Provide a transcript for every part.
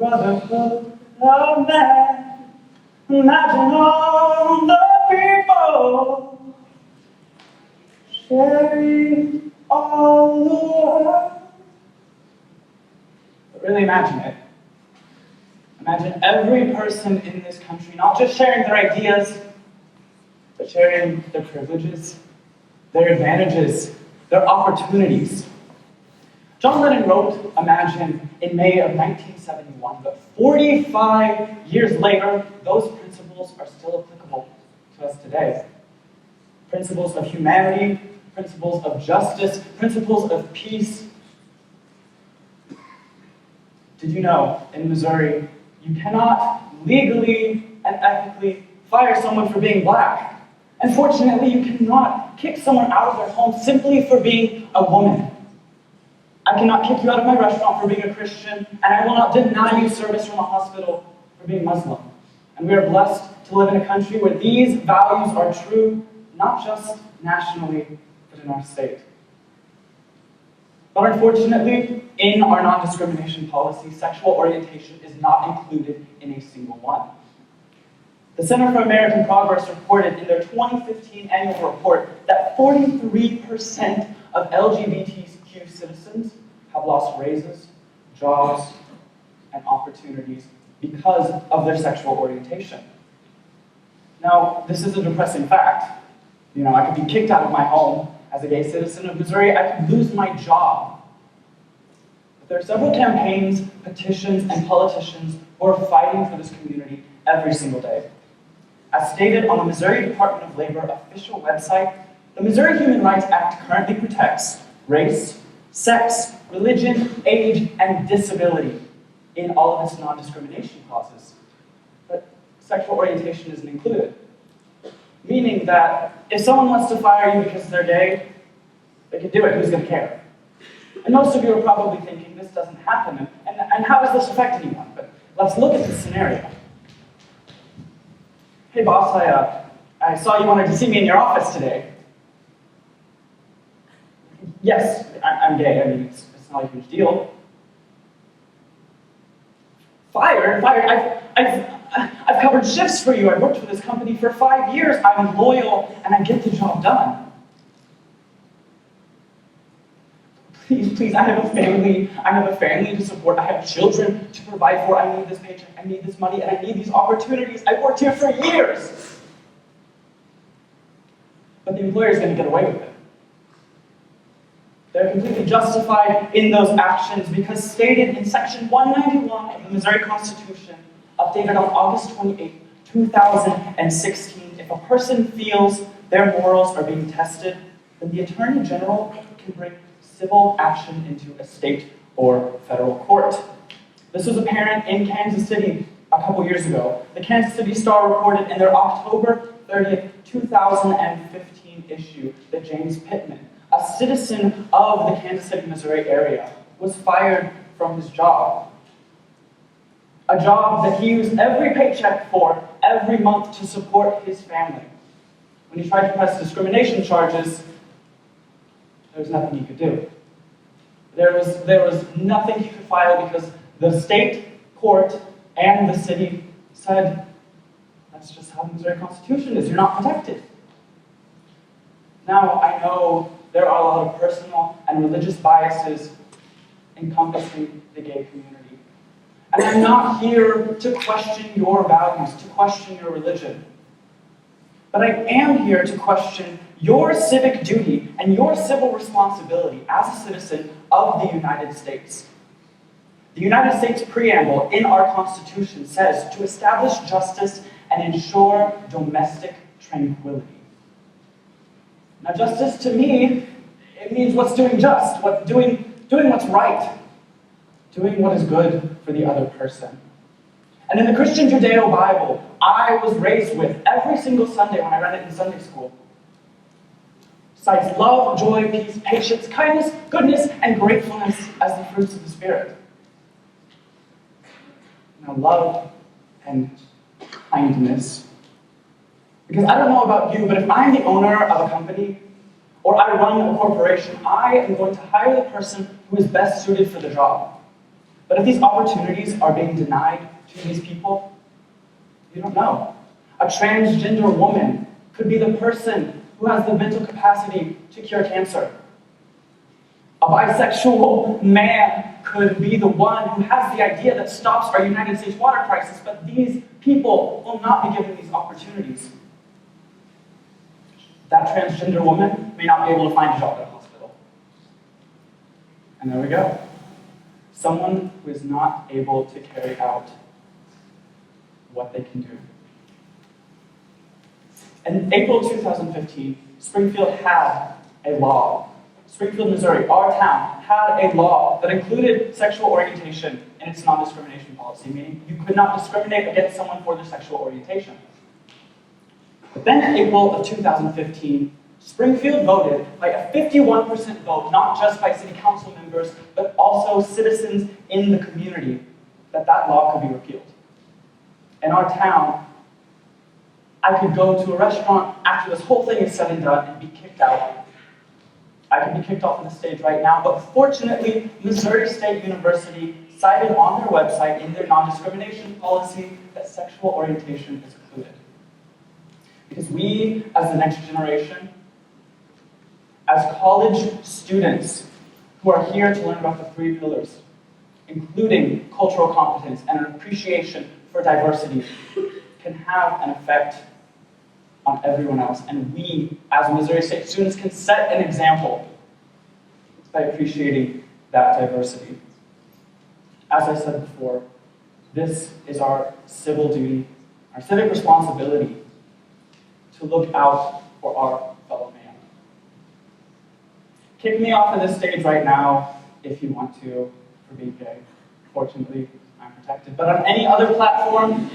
brotherhood of man. Imagine all the people sharing all the world. But really imagine it. Imagine every person in this country not just sharing their ideas, but sharing their privileges, their advantages, their opportunities. John Lennon wrote Imagine in May of 1971, but 45 years later, those principles are still applicable to us today. Principles of humanity, principles of justice, principles of peace. Did you know, in Missouri, you cannot legally and ethically fire someone for being black? And fortunately, you cannot kick someone out of their home simply for being a woman. I cannot kick you out of my restaurant for being a Christian, and I will not deny you service from a hospital for being Muslim. And we are blessed to live in a country where these values are true, not just nationally, but in our state. But unfortunately, in our non-discrimination policy, sexual orientation is not included in a single one. The Center for American Progress reported in their 2015 annual report that 43% of LGBTQ citizens have lost raises, jobs, and opportunities because of their sexual orientation. Now, this is a depressing fact. I could be kicked out of my home as a gay citizen of Missouri. I could lose my job. But there are several campaigns, petitions, and politicians who are fighting for this community every single day. As stated on the Missouri Department of Labor official website, the Missouri Human Rights Act currently protects race, sex, religion, age, and disability in all of its non-discrimination clauses. But sexual orientation isn't included. Meaning that if someone wants to fire you because they're gay, they can do it. Who's going to care? And most of you are probably thinking, this doesn't happen, and how does this affect anyone? But let's look at this scenario. Hey boss, I saw you wanted to see me in your office today. Yes, I'm gay. I mean, it's not a huge deal. Fired? I've covered shifts for you. I've worked for this company for 5 years. I'm loyal, and I get the job done. Please, I have a family. I have a family to support. I have children to provide for. I need this paycheck. I need this money, and I need these opportunities. I've worked here for years. But the employer is going to get away with it. They're completely justified in those actions because stated in Section 191 of the Missouri Constitution, updated on August 28, 2016, if a person feels their morals are being tested, then the Attorney General can bring civil action into a state or federal court. This was apparent in Kansas City a couple years ago. The Kansas City Star reported in their October 30th, 2015 issue that James Pittman, a citizen of the Kansas City, Missouri area, was fired from his job. A job that he used every paycheck for every month to support his family. When he tried to press discrimination charges, there was nothing he could do. There was nothing he could file because the state court and the city said, that's just how the Missouri Constitution is. You're not protected. Now, I know there are a lot of personal and religious biases encompassing the gay community. And I'm not here to question your values, to question your religion. But I am here to question your civic duty and your civil responsibility as a citizen of the United States. The United States preamble in our Constitution says to establish justice and ensure domestic tranquility. Now, justice to me, it means what's doing just, doing what's right, doing what is good for the other person. And in the Christian Judeo Bible, I was raised with every single Sunday when I read it in Sunday school, cites love, joy, peace, patience, kindness, goodness, and gratefulness as the fruits of the Spirit. Now, love and kindness. Because I don't know about you, but if I'm the owner of a company, or I run a corporation, I am going to hire the person who is best suited for the job. But if these opportunities are being denied to these people, you don't know. A transgender woman could be the person who has the mental capacity to cure cancer. A bisexual man could be the one who has the idea that stops our United States water crisis, but these people will not be given these opportunities. That transgender woman may not be able to find a job at a hospital. And there we go. Someone who is not able to carry out what they can do. In April 2015, Springfield had a law. Springfield, Missouri, our town, had a law that included sexual orientation in its non-discrimination policy, meaning you could not discriminate against someone for their sexual orientation. But then in April of 2015, Springfield voted by a 51% vote, not just by city council members, but also citizens in the community, that law could be repealed. In our town, I could go to a restaurant after this whole thing is said and done and be kicked out. I could be kicked off of the stage right now, but fortunately, Missouri State University cited on their website in their non-discrimination policy that sexual orientation is included. Because we, as the next generation, as college students who are here to learn about the 3 pillars, including cultural competence and an appreciation for diversity, can have an effect on everyone else. And we, as Missouri State students, can set an example by appreciating that diversity. As I said before, this is our civil duty, our civic responsibility to look out for our fellow man. Kick me off of this stage right now if you want to for being gay. Fortunately, I'm protected. But on any other platform,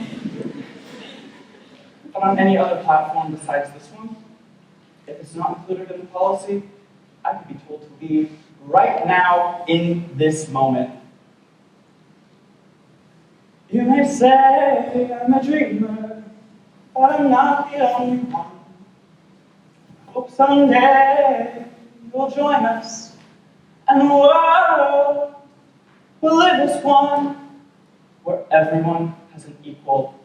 besides this one, if it's not included in the policy, I could be told to leave right now in this moment. You may say I'm a dreamer, but I'm not the only one. Hope someday you'll join us, and the world will live as one, where everyone has an equal